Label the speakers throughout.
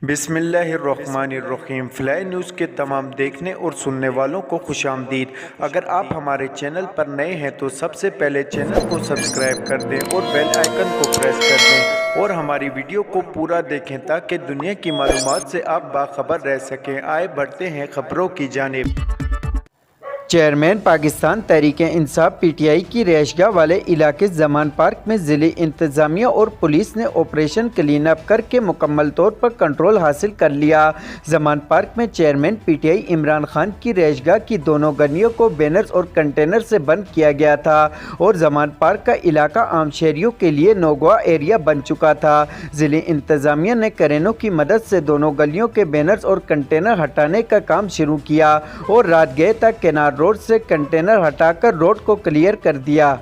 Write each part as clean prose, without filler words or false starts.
Speaker 1: بسم اللہ الرحمن الرحیم۔ فلائی نیوز کے تمام دیکھنے اور سننے والوں کو خوش آمدید۔ اگر آپ ہمارے چینل پر نئے ہیں تو سب سے پہلے چینل کو سبسکرائب کر دیں اور بیل آئیکن کو پریس کر دیں اور ہماری ویڈیو کو پورا دیکھیں تاکہ دنیا کی معلومات سے آپ باخبر رہ سکیں۔ آئے بڑھتے ہیں خبروں کی جانب۔ Chairman Pakistan Tehreek Insaf P T I کی رہائش گاہ والے علاقے زمان پارک میں ضلعی انتظامیہ اور پولیس نے آپریشن کلین اپ کر کے مکمل طور پر کنٹرول حاصل کر لیا۔ زمان پارک میں chairman P T I Imran Khan کی رہائش گاہ کی دونوں گلیوں کو بینرز اور کنٹینر سے بند کیا گیا تھا اور زمان پارک کا علاقہ عام شہریوں کے لیے نوگوا ایریا بن چکا تھا۔ ضلعی انتظامیہ نے کرینوں کی مدد سے دونوں گلیوں کے بینرز اور کنٹینر ہٹانے کا کام شروع کیا اور رات گئے تک کینار روڈ سے کنٹینر ہٹا کر روڈ کو کلیئر کر دیا۔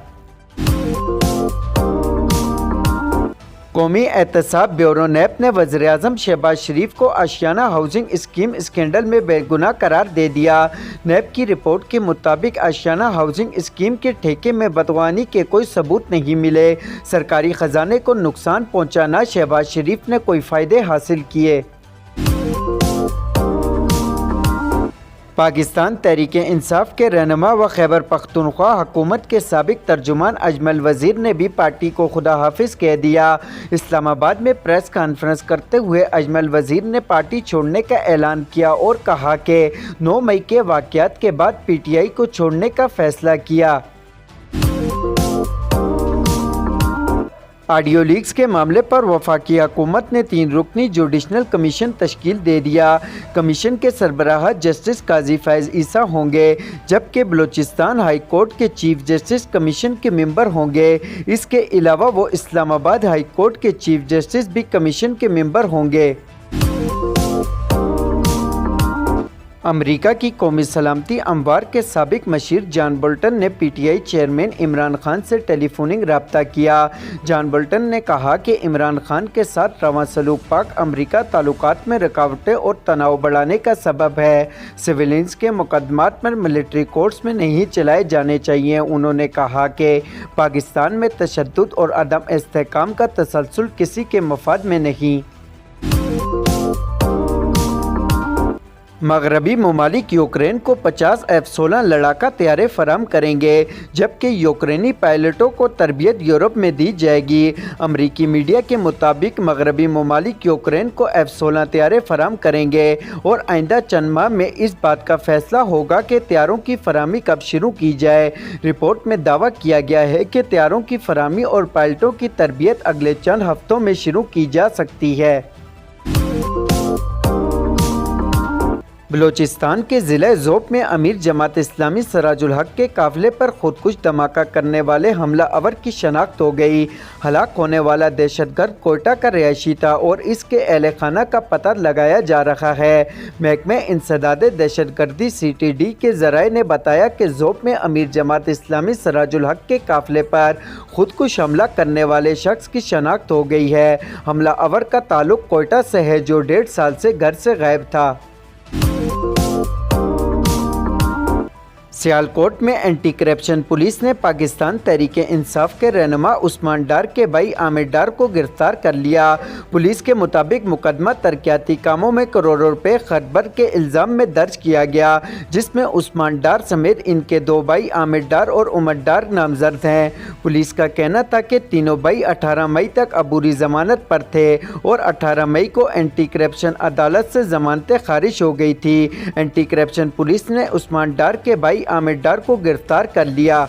Speaker 1: قومی احتساب بیورو نیب نے وزیراعظم شہباز شریف کو آشیانہ ہاؤسنگ اسکیم اسکینڈل میں بے گناہ قرار دے دیا۔ نیب کی رپورٹ کے مطابق آشیانہ ہاؤسنگ اسکیم کے ٹھیکے میں بدعنوانی کے کوئی ثبوت نہیں ملے۔ سرکاری خزانے کو نقصان پہنچانا، شہباز شریف نے کوئی فائدے حاصل کیے۔ پاکستان تحریک انصاف کے رہنما و خیبر پختونخوا حکومت کے سابق ترجمان اجمل وزیر نے بھی پارٹی کو خدا حافظ کہہ دیا۔ اسلام آباد میں پریس کانفرنس کرتے ہوئے اجمل وزیر نے پارٹی چھوڑنے کا اعلان کیا اور کہا کہ 9 مئی کے واقعات کے بعد پی ٹی آئی کو چھوڑنے کا فیصلہ کیا۔ آڈیو لیکس کے معاملے پر وفاقی حکومت نے 3 رکنی جوڈیشنل کمیشن تشکیل دے دیا۔ کمیشن کے سربراہ جسٹس قاضی فائز عیسیٰ ہوں گے جبکہ بلوچستان ہائی کورٹ کے چیف جسٹس کمیشن کے ممبر ہوں گے۔ اس کے علاوہ وہ اسلام آباد ہائی کورٹ کے چیف جسٹس بھی کمیشن کے ممبر ہوں گے۔ امریکہ کی قومی سلامتی امور کے سابق مشیر جان بولٹن نے P T I chairman Imran Khan سے ٹیلی فوننگ رابطہ کیا۔ جان بولٹن نے کہا کہ عمران خان کے ساتھ رواں سلوک پاک امریکہ تعلقات میں رکاوٹیں اور تناؤ بڑھانے کا سبب ہے۔ سویلینس کے مقدمات پر ملٹری کورٹس میں نہیں چلائے جانے چاہیے۔ انہوں نے کہا کہ پاکستان میں تشدد اور عدم استحکام کا تسلسل کسی کے مفاد میں نہیں۔ مغربی ممالک یوکرین کو 50 F-16 لڑاکا طیارے فراہم کریں گے جبکہ یوکرینی پائلٹوں کو تربیت یورپ میں دی جائے گی۔ امریکی میڈیا کے مطابق مغربی ممالک یوکرین کو F-16 طیارے فراہم کریں گے اور آئندہ چند ماہ میں اس بات کا فیصلہ ہوگا کہ طیاروں کی فراہمی کب شروع کی جائے۔ رپورٹ میں دعویٰ کیا گیا ہے کہ طیاروں کی فراہمی اور پائلٹوں کی تربیت اگلے چند ہفتوں میں شروع کی جا سکتی ہے۔ بلوچستان کے ضلع ذوب میں امیر جماعت اسلامی سراج الحق کے قافلے پر خودکش دھماکہ کرنے والے حملہ آور کی شناخت ہو گئی۔ ہلاک ہونے والا دہشت گرد کوئٹہ کا رہائشی تھا اور اس کے اہل خانہ کا پتہ لگایا جا رہا ہے۔ محکمہ انسداد دہشت گردی CTD کے ذرائع نے بتایا کہ ذوب میں امیر جماعت اسلامی سراج الحق کے قافلے پر خودکش حملہ کرنے والے شخص کی شناخت ہو گئی ہے۔ حملہ آور کا تعلق کوئٹہ سے ہے جو 1.5 سال سے گھر سے غائب تھا۔ سیالکوٹ میں اینٹی کرپشن پولیس نے پاکستان تحریک انصاف کے رہنما عثمان ڈار کے بھائی عامر ڈار کو گرفتار کر لیا۔ پولیس کے مطابق مقدمہ ترقیاتی کاموں میں کروڑوں روپے خرچ بر کے الزام میں درج کیا گیا جس میں عثمان ڈار سمیت ان کے 2 بھائی عامر ڈار اور عمر ڈار نامزد ہیں۔ پولیس کا کہنا تھا کہ تینوں بھائی 18 مئی تک عبوری ضمانت پر تھے اور 18 مئی کو اینٹی کرپشن عدالت سے ضمانتیں خارج ہو گئی تھی۔ اینٹی کرپشن پولیس نے عثمان ڈار کے بھائی عامر ڈار کو گرفتار کر لیا۔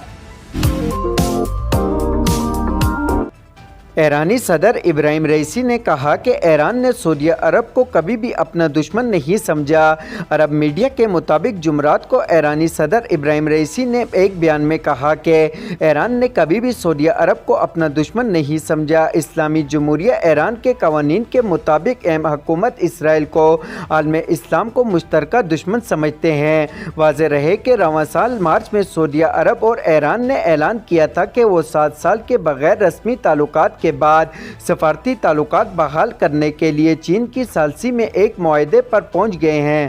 Speaker 1: ایرانی صدر ابراہیم رئیسی نے کہا کہ ایران نے سعودی عرب کو کبھی بھی اپنا دشمن نہیں سمجھا۔ عرب میڈیا کے مطابق جمعرات کو ایرانی صدر ابراہیم رئیسی نے ایک بیان میں کہا کہ ایران نے کبھی بھی سعودی عرب کو اپنا دشمن نہیں سمجھا۔ اسلامی جمہوریہ ایران کے قوانین کے مطابق اہم حکومت اسرائیل کو عالم اسلام کو مشترکہ دشمن سمجھتے ہیں۔ واضح رہے کہ رواں سال مارچ میں سعودی عرب اور ایران نے اعلان کیا تھا کہ وہ 7 سال کے بغیر رسمی تعلقات کے بعد سفارتی تعلقات بحال کرنے کے لیے چین کی ثالثی میں ایک معاہدے پر پہنچ گئے ہیں۔